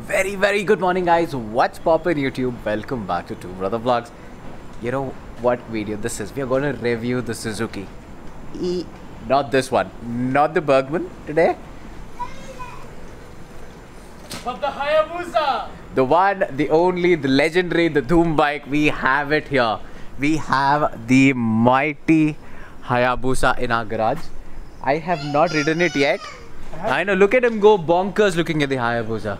Very good morning, guys. What's poppin' YouTube? Welcome back to Two Brother Vlogs. You know what video this is? We are going to review the Suzuki not this one, not the Bergman today, but the Hayabusa. the one, the only, the legendary, the Doom bike. We have it here. We have the mighty Hayabusa in our garage. I have not ridden it yet. I know, look at him go bonkers looking at the Hayabusa.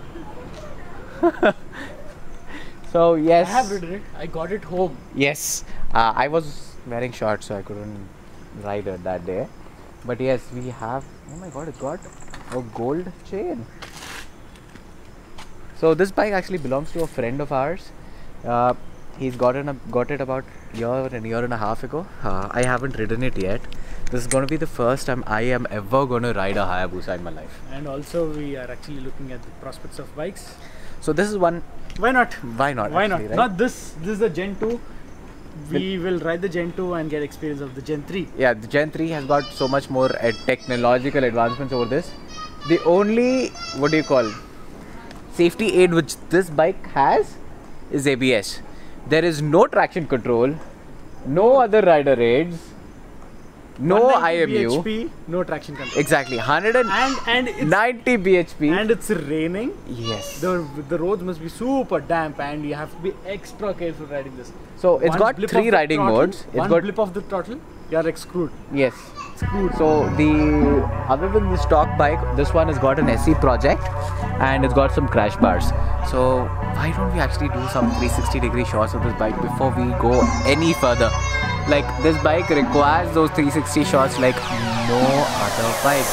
So yes, I have ridden it. I got it home. yes, I was wearing shorts so I couldn't ride it that day, but yes, we have, oh my god, it's got a gold chain. So this bike actually belongs to a friend of ours. He's got it about a year and a half ago. I haven't ridden it yet. This is going to be the first time I am ever going to ride a Hayabusa in my life. And also we are actually looking at the prospects of bikes. So this is one. Why not? Why not? Why actually, not? right? Not this. This is the Gen 2. We will ride the Gen 2 and get experience of the Gen 3. Yeah, the Gen 3 has got so much more technological advancements over this. The only, what do you call, safety aid which this bike has is ABS. There is no traction control, no other rider aids, no 190 IMU. bhp, no traction control. Exactly, 190 bhp. And it's raining. Yes. The roads must be super damp and you have to be extra careful riding this. So it's One got blip 3 of the riding throttle, modes. It's one got, blip of the throttle, you are screwed. yes. Screwed. So the other than the stock bike, this one has got an SE project and it's got some crash bars. So why don't we actually do some 360-degree shots of this bike before we go any further? Like, this bike requires those 360 shots like no other bike.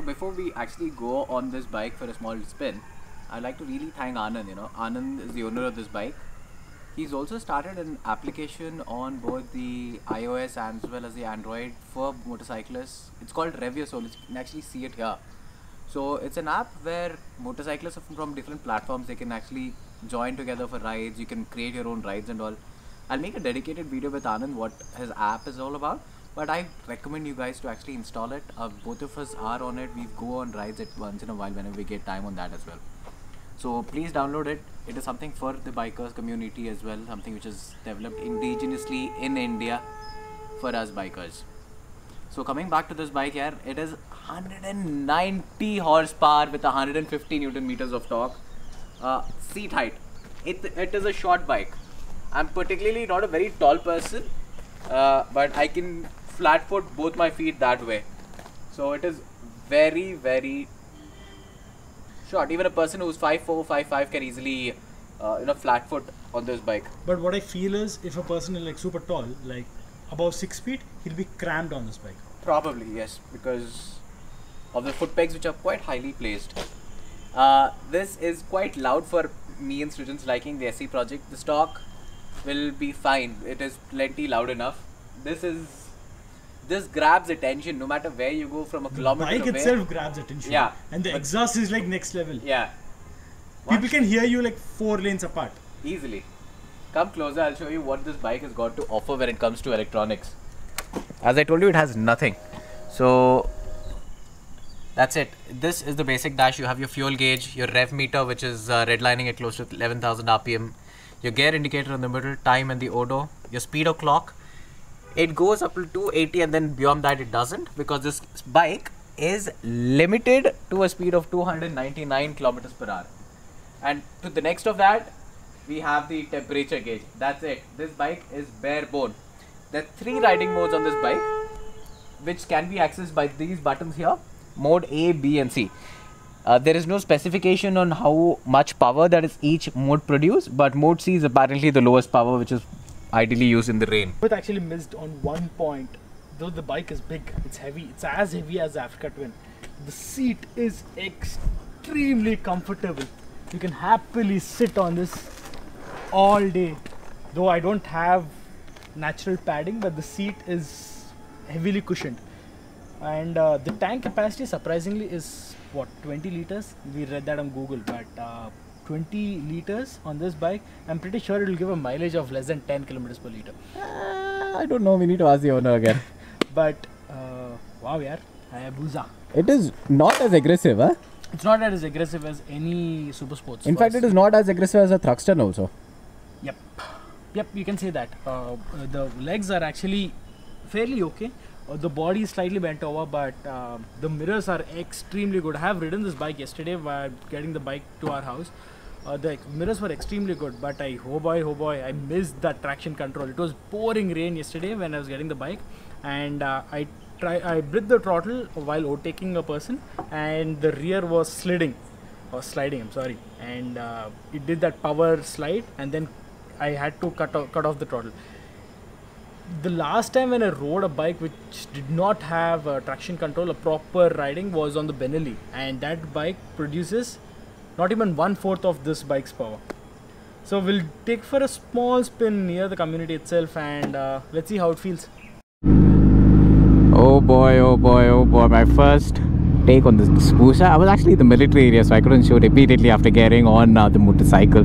Before we actually go on this bike for a small spin, I'd like to really thank Anand. Anand is the owner of this bike. He's also started an application on both the iOS as well as the Android for motorcyclists. It's called RevYourSoul. You can actually see it here. So it's an app where motorcyclists from different platforms, they can actually join together for rides. You can create your own rides and all. I'll make a dedicated video with Anand what his app is all about. But I recommend you guys to actually install it. Both of us are on it. We go on rides it once in a while whenever we get time on that as well. So please download it. It is something for the bikers community as well. Something which is developed indigenously in India for us bikers. So coming back to this bike here, it is 190 horsepower with 150 Newton meters of torque. Seat height. It is a short bike. I'm particularly not a very tall person. But I can flat foot both my feet that way, so it is very short. Even a person who's 5'4", 5'5" can easily flat foot on this bike. But what I feel is, if a person is like super tall, like above 6 feet, he'll be cramped on this bike. Probably yes, because of the foot pegs which are quite highly placed. This is quite loud for me and students liking the SE project. The stock will be fine. It is plenty loud enough. This grabs attention no matter where you go from a kilometer away. The bike itself grabs attention. Yeah. And the exhaust is like next level. Yeah. People can hear you like 4 lanes apart. Easily. Come closer, I'll show you what this bike has got to offer when it comes to electronics. As I told you, it has nothing. So that's it. This is the basic dash. You have your fuel gauge, your rev meter, which is redlining at close to 11,000 RPM. Your gear indicator in the middle, time and the odo, your speedo clock. It goes up to 280 and then beyond that it doesn't, because this bike is limited to a speed of 299 kilometers per hour. And to the next of that, we have the temperature gauge. That's it. This bike is bare bone. There are 3 riding modes on this bike, which can be accessed by these buttons here. Mode A, B and C. There is no specification on how much power that is each mode produce, but mode C is apparently the lowest power, which is ideally used in the rain. But actually missed on one point. Though the bike is big, it's heavy. It's as heavy as the Africa Twin. The seat is extremely comfortable. You can happily sit on this all day. Though I don't have natural padding, but the seat is heavily cushioned. And the tank capacity surprisingly is what, 20 liters? We read that on Google, but 20 liters on this bike, I'm pretty sure it will give a mileage of less than 10 kilometers per liter. I don't know, we need to ask the owner again. But wow, yaar, Hayabusa. It is not as aggressive, huh? It's not as aggressive as any super sports. In fact, it is not as aggressive as a Thruxton also. Yep, you can say that. The legs are actually fairly okay. The body is slightly bent over, but the mirrors are extremely good. I have ridden this bike yesterday while getting the bike to our house. The mirrors were extremely good, but oh boy, I missed that traction control. It was pouring rain yesterday when I was getting the bike, and I breathed the throttle while overtaking a person, and the rear was sliding, I'm sorry, and it did that power slide, and then I had to cut off the throttle. The last time when I rode a bike which did not have traction control, a proper riding, was on the Benelli, and that bike produces not even 1/4 of this bike's power. So we'll take for a small spin near the community itself, and let's see how it feels. Oh boy, my first take on this Hayabusa. I was actually in the military area, so I couldn't shoot immediately after getting on the motorcycle.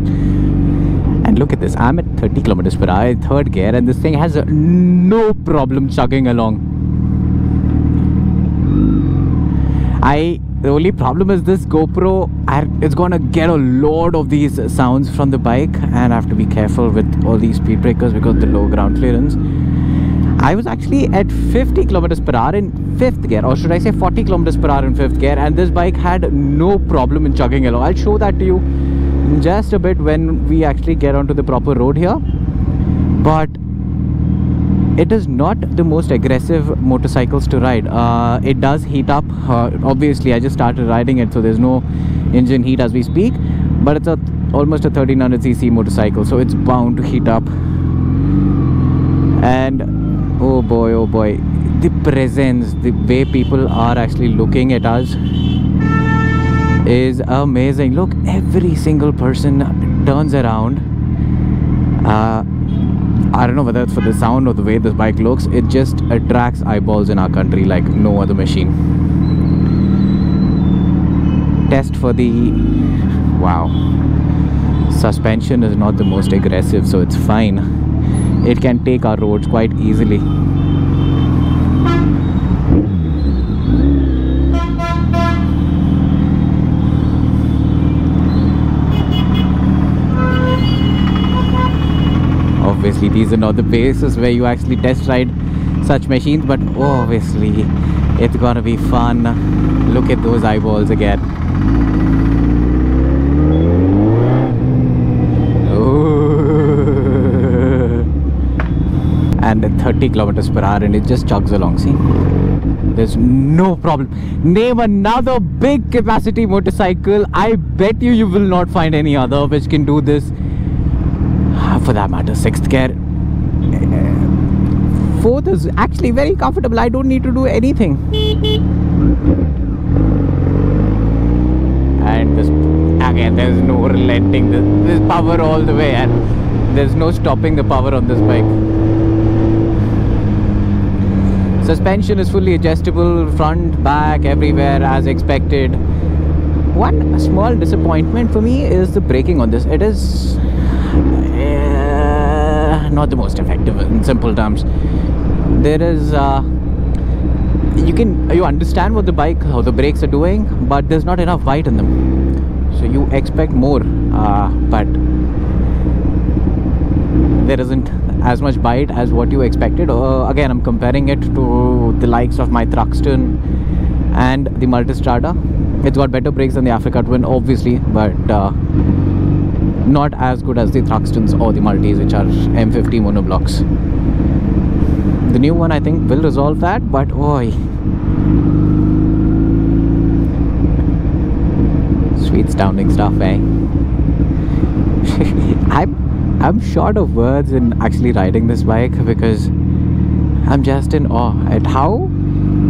And look at this, I'm at 30 kilometers per hour in 3rd gear, and this thing has no problem chugging along. The only problem is this GoPro, it's gonna get a lot of these sounds from the bike, and I have to be careful with all these speed breakers because of the low ground clearance. I was actually at 50 kilometers per hour in 5th gear, or should I say 40 kilometers per hour in 5th gear, and this bike had no problem in chugging along. I'll show that to you in just a bit when we actually get onto the proper road here. But it is not the most aggressive motorcycles to ride. It does heat up. Obviously, I just started riding it, so there's no engine heat as we speak. But it's almost a 1300cc motorcycle, so it's bound to heat up. And oh boy, the presence, the way people are actually looking at us is amazing. Look, every single person turns around. I don't know whether it's for the sound or the way this bike looks. It just attracts eyeballs in our country like no other machine. Test for the... wow. Suspension is not the most aggressive, so it's fine. It can take our roads quite easily. Obviously, these are not the places where you actually test ride such machines, but obviously it's gonna be fun. Look at those eyeballs again. And at 30 kilometers per hour, and it just chugs along. See, there's no problem. Name another big capacity motorcycle. I bet you will not find any other which can do this. For that matter, 6th gear. 4th is actually very comfortable. I don't need to do anything. And this, again, there's no relenting. There's power all the way, and there's no stopping the power on this bike. Suspension is fully adjustable, front, back, everywhere as expected. One small disappointment for me is the braking on this. It is not the most effective in simple terms. There is you understand what the bike, how the brakes are doing, but there's not enough bite in them, so you expect more, but there isn't as much bite as what you expected. Again, I'm comparing it to the likes of my Thruxton and the Multistrada. It's got better brakes than the Africa Twin, obviously, but not as good as the Thruxtons or the Multis, which are M50 monoblocks. The new one I think will resolve that, but oi. Sweet sounding stuff, eh? I'm short of words in actually riding this bike because I'm just in awe at how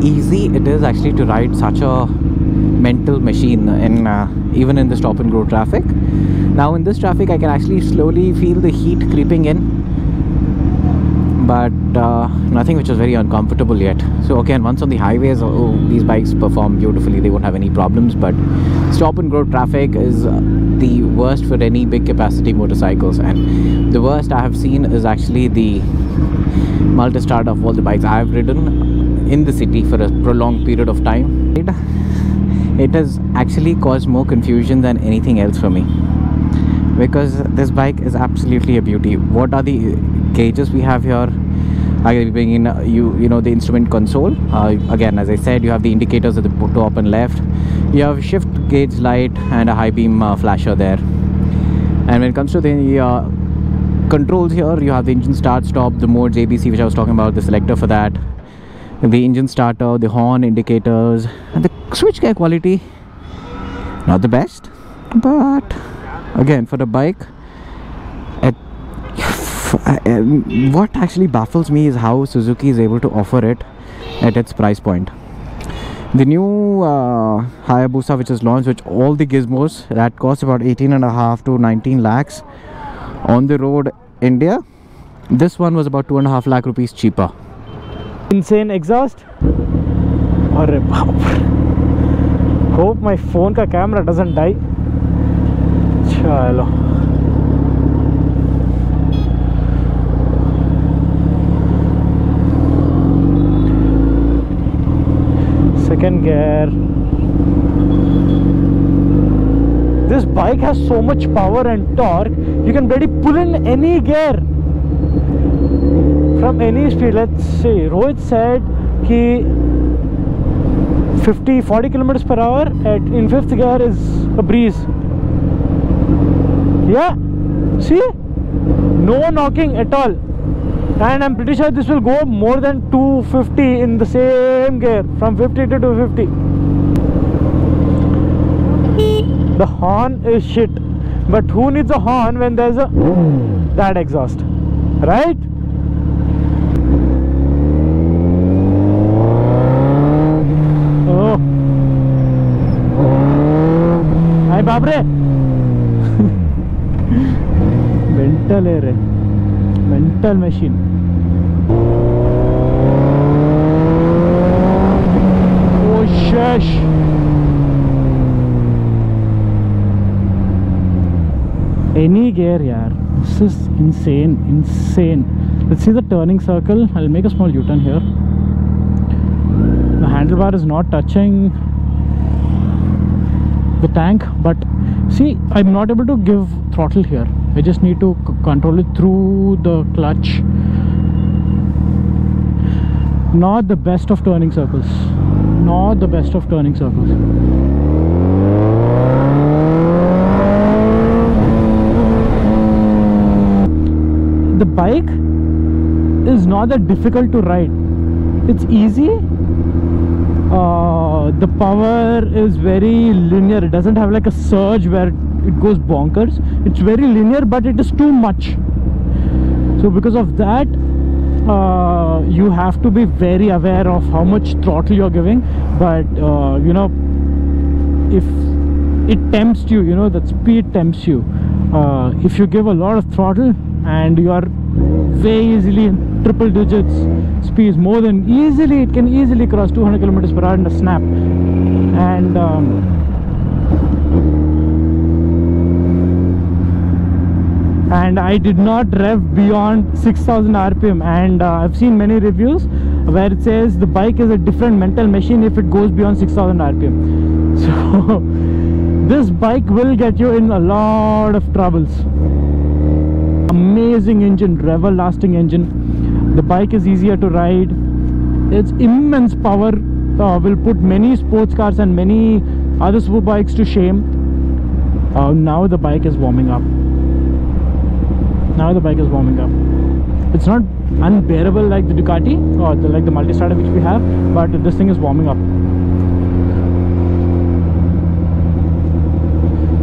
easy it is actually to ride such a mental machine in even in the stop and go traffic. Now in this traffic I can actually slowly feel the heat creeping in, but nothing which is very uncomfortable yet. So again, once on the highways, these bikes perform beautifully, they won't have any problems, but stop and go traffic is the worst for any big capacity motorcycles, and the worst I have seen is actually the Multistrada of all the bikes I have ridden in the city for a prolonged period of time. It has actually caused more confusion than anything else for me, because this bike is absolutely a beauty. What are the gauges we have here? I bring in you know the instrument console. Again, as I said, you have the indicators at the top and left. You have shift gauge light and a high beam flasher there. And when it comes to the controls here, you have the engine start stop, the modes ABC, which I was talking about, the selector for that, the engine starter, the horn indicators, and the switch gear quality, not the best, but again, for the bike, what actually baffles me is how Suzuki is able to offer it at its price point. The new Hayabusa which is launched with all the gizmos, that costs about 18.5 to 19 lakhs on the road India. This one was about 2.5 lakh rupees cheaper. Insane exhaust. Arre baap. Hope my phone ka camera doesn't die. Chalo. Second gear. This bike has so much power and torque, you can really pull in any gear from any speed. Let's see, Rohit said ki 40 kilometers per hour in 5th gear is a breeze. Yeah, see, no knocking at all. And I'm pretty sure this will go more than 250 in the same gear, from 50 to 250. The horn is shit, but who needs a horn when there's a that exhaust, right? Oh, hi babre. Mental air, mental machine. Oh shush. Any gear, yaar. This is insane. Let's see the turning circle. I'll make a small U-turn here. The handlebar is not touching the tank, but see, I'm not able to give throttle here. I just need to control it through the clutch. Not the best of turning circles. Not the best of turning circles. The bike is not that difficult to ride. It's easy. The power is very linear. It doesn't have like a surge where it goes bonkers. It's very linear, but it is too much. So because of that, you have to be very aware of how much throttle you're giving. But you know, if it tempts you, you know, that speed tempts you. If you give a lot of throttle and you are way easily in triple digits speeds, more than easily, it can easily cross 200 kilometers per hour in a snap. And I did not rev beyond 6000 rpm, and I've seen many reviews where it says the bike is a different mental machine if it goes beyond 6000 rpm. So this bike will get you in a lot of troubles. Amazing engine, everlasting engine. The bike is easier to ride. Its immense power will put many sports cars and many other super bikes to shame. Now the bike is warming up. Now the bike is warming up. It's not unbearable like the Ducati or like the Multistrada which we have, but this thing is warming up.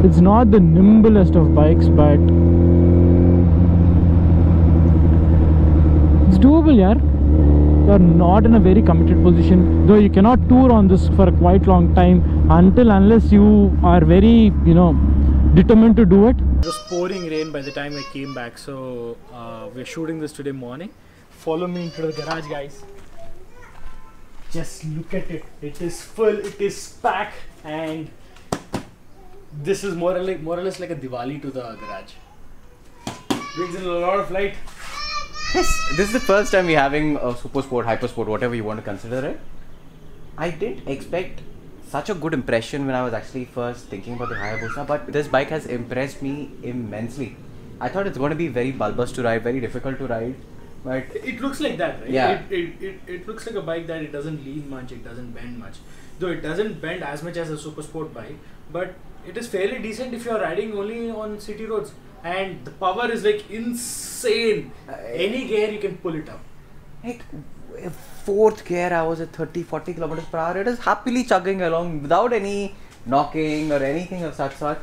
It's not the nimblest of bikes, but it's doable, yaar. You're not in a very committed position, though you cannot tour on this for a quite long time unless you are very, determined to do it. It was pouring rain by the time I came back, so we're shooting this today morning. Follow me into the garage, guys. Just look at it. It is full, it is packed, and this is more or less like a Diwali to the garage. Brings in a lot of light. Yes, this is the first time we're having a super sport, hyper sport, whatever you want to consider it. I didn't expect such a good impression when I was actually first thinking about the Hayabusa, but this bike has impressed me immensely. I thought it's going to be very bulbous to ride, very difficult to ride, but it looks like that, right? Yeah. It looks like a bike that it doesn't lean much, it doesn't bend much. Though it doesn't bend as much as a super sport bike, but it is fairly decent if you are riding only on city roads. And the power is like insane. Any gear you can pull it up. like fourth gear I was at 30-40 kilometers per hour. It is happily chugging along without any knocking or anything of such sort.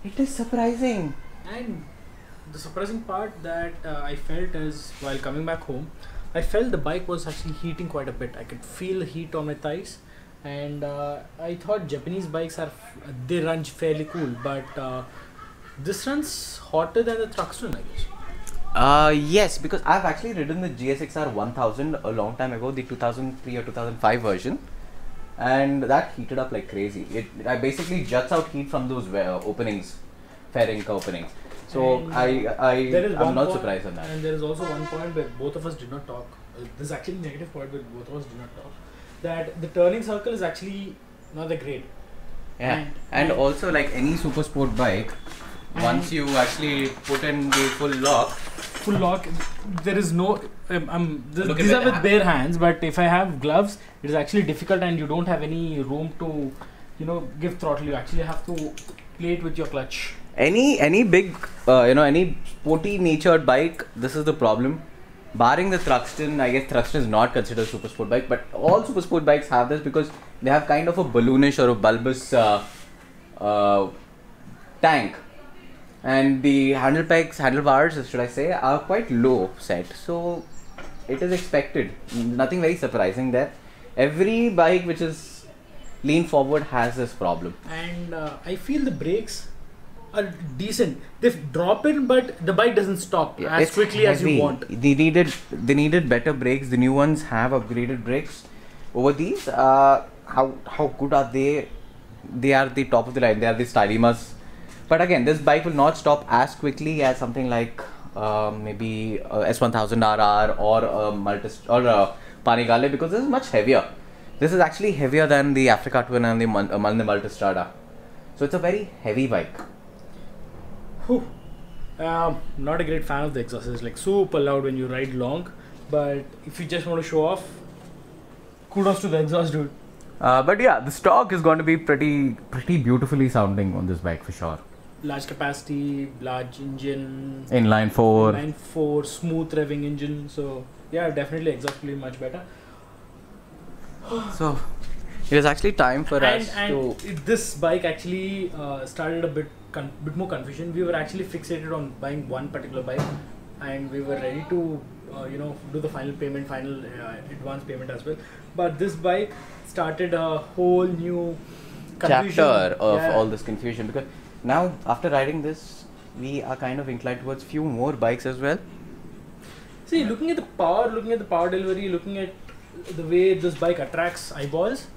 It is surprising. And the surprising part that I felt is while coming back home, I felt the bike was actually heating quite a bit. I could feel the heat on my thighs, and I thought Japanese bikes they run fairly cool, but this runs hotter than the Thruxton, I guess. Yes, because I've actually ridden the GSXR 1000 a long time ago, the 2003 or 2005 version, and that heated up like crazy. I basically juts out heat from those openings, fairing openings. So I'm not surprised on that. And there is also one point where both of us did not talk. This is actually a negative point where both of us did not talk. That the turning circle is actually not that great. Yeah, and also like any super sport bike, once you actually put in the full lock, there is no these are with bare hands, but if I have gloves it is actually difficult and you don't have any room to give throttle. You actually have to play it with your clutch. Any big any sporty natured bike, this is the problem. Barring the Thruxton, I guess Thruxton is not considered a super sport bike, but all super sport bikes have this because they have kind of a balloonish or a bulbous tank, and the handlebars, should I say, are quite low set, so it is expected. Nothing very surprising there. Every bike which is lean forward has this problem. And I feel the brakes are decent. They drop in, but the bike doesn't stop as quickly as you want. They needed better brakes. The new ones have upgraded brakes over these. How good are they? They are the top of the line. They are the Stylimas. But again, this bike will not stop as quickly as something like maybe S1000RR or a Panigale, because this is much heavier. This is actually heavier than the Africa Twin and the Multistrada. So it's a very heavy bike. Not a great fan of the exhaust. It's like super loud when you ride long, but if you just want to show off, kudos to the exhaust, dude. But yeah, the stock is going to be pretty beautifully sounding on this bike for sure. Large capacity, large engine, inline four, smooth revving engine. So yeah, definitely exhaust will be much better. So it is actually time for us to. This bike actually started a bit more confusion. We were actually fixated on buying one particular bike, and we were ready to do the final advance payment as well. But this bike started a whole new confusion. Chapter of all this confusion, because now after riding this, we are kind of inclined towards few more bikes as well. See, looking at the power delivery, looking at the way this bike attracts eyeballs,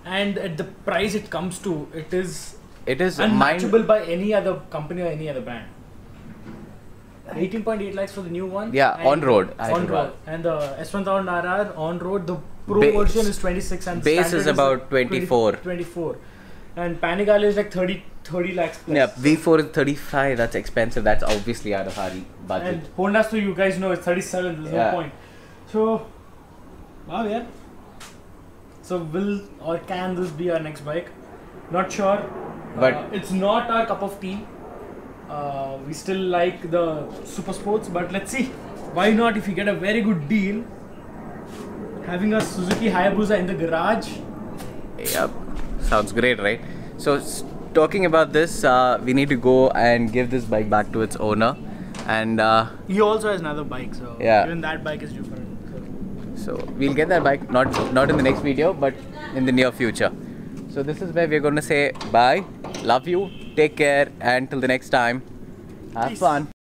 and at the price it comes to, it is unmatchable by any other company or any other brand. 18.8 lakhs for the new one. Yeah, on road. And the S1000RR on road, the Pro version is 26 and base is about 24. 24. And Panigale is like 30 lakhs plus. Yeah, V4 is 35. That's expensive. That's obviously out of our budget. And Honda, so you guys know, it's 37. There's no point. So, wow, yeah. So will or can this be our next bike? Not sure. But it's not our cup of tea. We still like the Super Sports, but let's see. Why not if you get a very good deal? Having a Suzuki Hayabusa in the garage. Yep, sounds great, right? So talking about this, we need to go and give this bike back to its owner, and He also has another bike, so Yeah. even that bike is different. so we'll get that bike not in the next video, but in the near future. So this is where we're going to say bye, love you, take care, and till the next time, have Peace. fun.